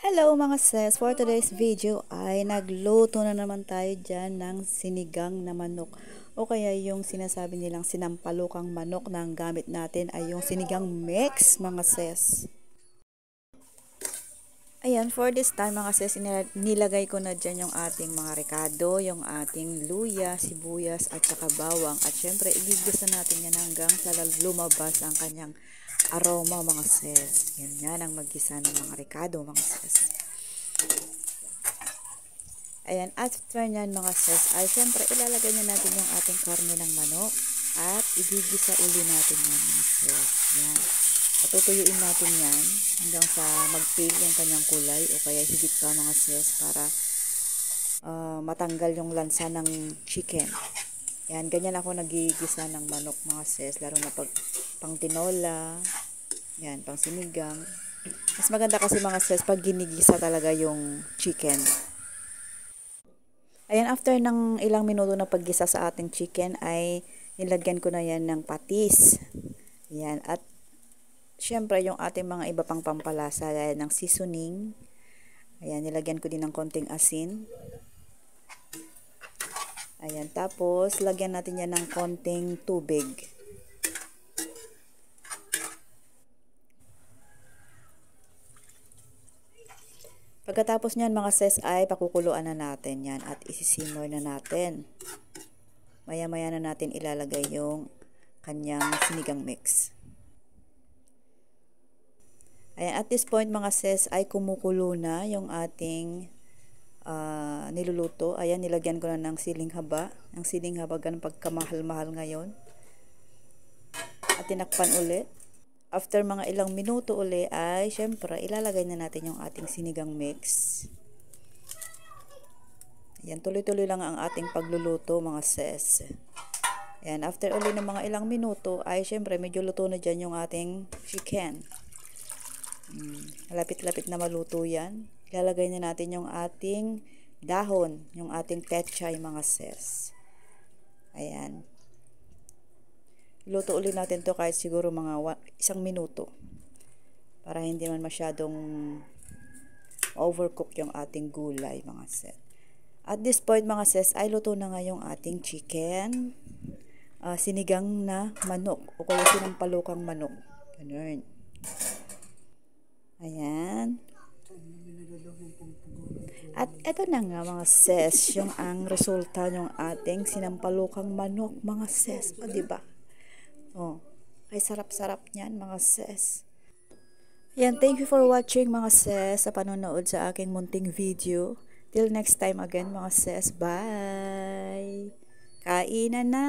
Hello mga sis! For today's video ay nagluto na naman tayo dyan ng sinigang na manok o kaya yung sinasabi nilang sinampalukang manok na ang gamit natin ay yung sinigang mix mga sis. Ayan, for this time mga sis, nilagay ko na dyan yung ating mga rekado, yung ating luya, sibuyas at saka bawang. At syempre, igigisa natin yan hanggang sa lumabas ang kanyang aroma mga sis. Yan ang maggisa ng mga rekado mga sis. Ayan, after nyan mga sis, ay syempre ilalagay na natin yung ating karne ng manok at igigisa uli natin yan mga sis. Yan. Patutuyuin natin yan hanggang sa mag-pale yung kanyang kulay o kaya higit pa mga sis para matanggal yung lansa ng chicken. Yan, ganyan ako nagigisa ng manok mga sis, lalo na pag pang tinola, yan, pang sinigang. Mas maganda kasi mga sis pag ginigisa talaga yung chicken. Ayan, after ng ilang minuto na paggisa sa ating chicken ay nilagyan ko na yan ng patis. Yan, at syempre yung ating mga iba pang pampalasa ng seasoning. Ayan, nilagyan ko din ng konting asin. Ayan, tapos lagyan natin yan ng konting tubig. Pagkatapos nyan mga sis ay pakukuluan na natin yan at isisimmer na natin. Maya-maya na natin ilalagay yung kanyang sinigang mix. Ayan, at this point mga sis ay kumukulo na yung ating niluluto. Ayan, nilagyan ko na ng siling haba. Ang siling haba ganun pagkamahal-mahal ngayon. At tinakpan ulit. After mga ilang minuto uli ay syempre ilalagay na natin yung ating sinigang mix. Ayan, tuloy-tuloy lang ang ating pagluluto mga sis. Ayan, after uli ng mga ilang minuto ay syempre medyo luto na dyan yung ating chicken. Malapit-lapit na maluto yan. Ilalagay na natin yung ating dahon, yung ating pechay mga sis. Ayan. Luto ulit natin to kahit siguro mga 1 minuto para hindi man masyadong overcook yung ating gulay mga sis. At this point mga sis ay luto na nga yung ating chicken sinigang na manok o kaya sinampalukang manok. Ganun. Ayan. At eto na nga mga sis, yung ang resulta ng ating sinampalukang manok mga sis. O diba? Oh, ay sarap-sarap niyan mga sis. Yan, thank you for watching mga sis sa panonood sa aking munting video. Till next time again mga sis. Bye! Kainan na!